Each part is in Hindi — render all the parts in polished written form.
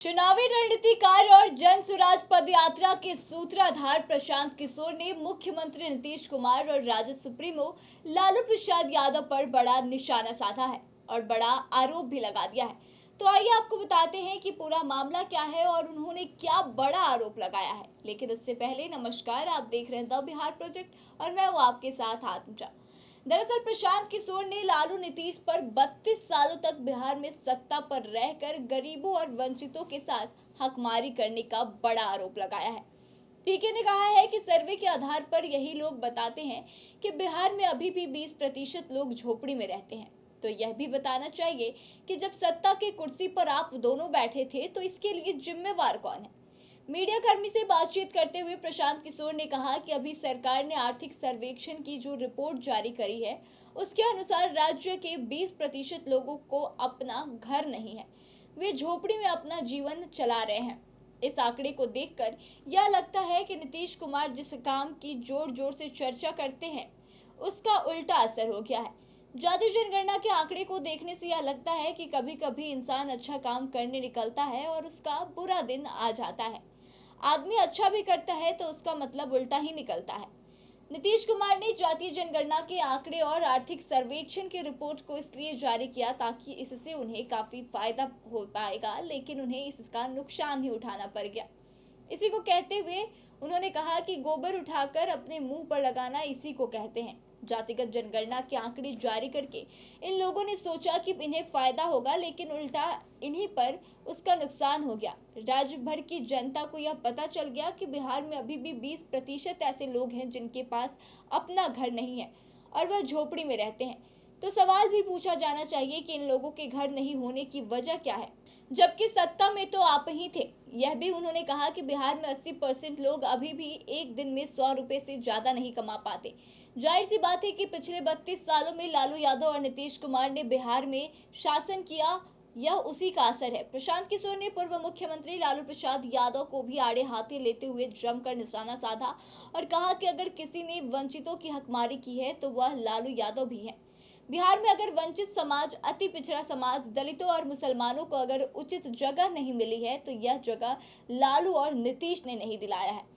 चुनावी रणनीतिकार और जन सुराज पदयात्रा के सूत्रधार प्रशांत किशोर ने मुख्यमंत्री नीतीश कुमार और राज्य सुप्रीमो लालू प्रसाद यादव पर बड़ा निशाना साधा है और बड़ा आरोप भी लगा दिया है। तो आइए आपको बताते हैं कि पूरा मामला क्या है और उन्होंने क्या बड़ा आरोप लगाया है। लेकिन उससे पहले नमस्कार, आप देख रहे हैं द बिहार प्रोजेक्ट और मैं हूं आपके साथ आत्मजा। दरअसल प्रशांत किशोर ने लालू नीतीश पर 32 सालों तक बिहार में सत्ता पर रहकर गरीबों और वंचितों के साथ हकमारी करने का बड़ा आरोप लगाया है। पीके ने कहा है कि सर्वे के आधार पर यही लोग बताते हैं कि बिहार में अभी भी 20% लोग झोपड़ी में रहते हैं। तो यह भी बताना चाहिए कि जब सत्ता की कुर्सी पर आप दोनों बैठे थे तो इसके लिए जिम्मेवार कौन है। मीडिया कर्मी से बातचीत करते हुए प्रशांत किशोर ने कहा कि अभी सरकार ने आर्थिक सर्वेक्षण की जो रिपोर्ट जारी करी है उसके अनुसार राज्य के 20% लोगों को अपना घर नहीं है, वे झोपड़ी में अपना जीवन चला रहे हैं। इस आंकड़े को देखकर यह लगता है कि नीतीश कुमार जिस काम की जोर जोर से चर्चा करते हैं उसका उल्टा असर हो गया है। जाति जनगणना के आंकड़े को देखने से यह लगता है कि कभी कभी इंसान अच्छा काम करने निकलता है और उसका बुरा दिन आ जाता है। आदमी अच्छा भी करता है तो उसका मतलब उल्टा ही निकलता है। नीतीश कुमार ने जातीय जनगणना के आंकड़े और आर्थिक सर्वेक्षण की रिपोर्ट को इसलिए जारी किया ताकि इससे उन्हें काफी फायदा हो पाएगा, लेकिन उन्हें इसका नुकसान ही उठाना पड़ गया। इसी को कहते हुए उन्होंने कहा कि गोबर उठाकर अपने मुंह पर लगाना इसी को कहते हैं। जातिगत जनगणना के आंकड़े जारी करके इन लोगों ने सोचा कि इन्हें फायदा होगा, लेकिन उल्टा इन्हीं पर उसका नुकसान हो गया। राज्य भर की जनता को यह पता चल गया कि बिहार में अभी भी 20% ऐसे लोग हैं जिनके पास अपना घर नहीं है और वह झोपड़ी में रहते हैं। तो सवाल भी पूछा जाना चाहिए कि इन लोगों के घर नहीं होने की वजह क्या है, जबकि सत्ता में तो आप ही थे। यह भी उन्होंने कहा कि बिहार में 80% लोग अभी भी एक दिन में 100 रुपए से ज्यादा नहीं कमा पाते। जाहिर सी बात है कि पिछले 32 सालों में लालू यादव और नीतीश कुमार ने बिहार में शासन किया, यह उसी का असर है। प्रशांत किशोर ने पूर्व मुख्यमंत्री लालू प्रसाद यादव को भी आड़े हाथे लेते हुए जमकर निशाना साधा और कहा कि अगर किसी ने वंचितों की हकमारी की है तो वह लालू यादव भी है। बिहार में अगर वंचित समाज, अति पिछड़ा समाज, दलितों और मुसलमानों को अगर उचित जगह नहीं मिली है तो यह जगह लालू और नीतीश ने नहीं दिलाया है।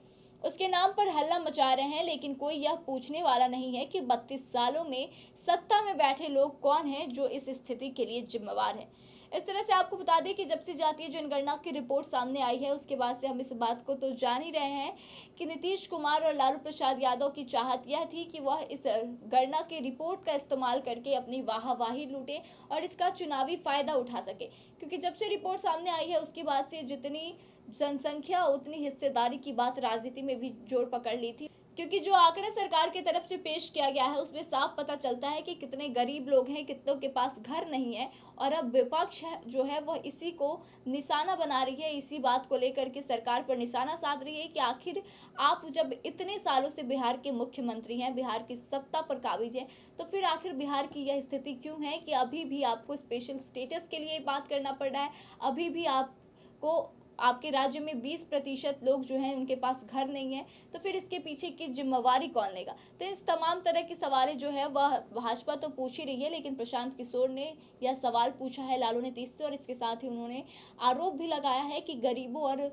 उसके नाम पर हल्ला मचा रहे हैं, लेकिन कोई यह पूछने वाला नहीं है कि 32 सालों में सत्ता में बैठे लोग कौन हैं जो इस स्थिति के लिए जिम्मेवार हैं। इस तरह से आपको बता दें कि जब से जातीय जनगणना की रिपोर्ट सामने आई है उसके बाद से हम इस बात को तो जान ही रहे हैं कि नीतीश कुमार और लालू प्रसाद यादव की चाहत यह थी कि वह इस गणना की रिपोर्ट का इस्तेमाल करके अपनी वाहवाही लूटे और इसका चुनावी फायदा उठा सके। क्योंकि जब से रिपोर्ट सामने आई है उसके बाद से जितनी जनसंख्या उतनी हिस्सेदारी की बात राजनीति में भी जोर पकड़ ली थी। क्योंकि जो आंकड़े सरकार की तरफ से पेश किया गया है उसमें साफ पता चलता है कि कितने गरीब लोग हैं, कितनों के पास घर नहीं है। और अब विपक्ष जो है वह इसी को निशाना बना रही है, इसी बात को लेकर के सरकार पर निशाना साध रही है कि आखिर आप जब इतने सालों से बिहार के मुख्यमंत्री हैं, बिहार की सत्ता पर काबिज हैं, तो फिर आखिर बिहार की यह स्थिति क्यों है कि अभी भी आपको स्पेशल स्टेटस के लिए बात करना पड़ रहा है। अभी भी आपको आपके राज्य में 20% लोग जो हैं उनके पास घर नहीं है, तो फिर इसके पीछे की जिम्मेवारी कौन लेगा। तो इस तमाम तरह के सवाल जो है वह भाजपा तो पूछ ही रही है, लेकिन प्रशांत किशोर ने यह सवाल पूछा है लालू नीतीश से और इसके साथ ही उन्होंने आरोप भी लगाया है कि गरीबों और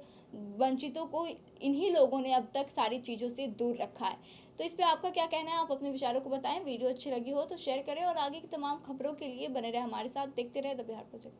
वंचितों को इन्हीं लोगों ने अब तक सारी चीज़ों से दूर रखा है। तो इस पर आपका क्या कहना है, आप अपने विचारों को बताएं। वीडियो अच्छी लगी हो तो शेयर करें और आगे की तमाम खबरों के लिए बने रहे हमारे साथ। देखते रहे द बिहार प्रोजेक्ट।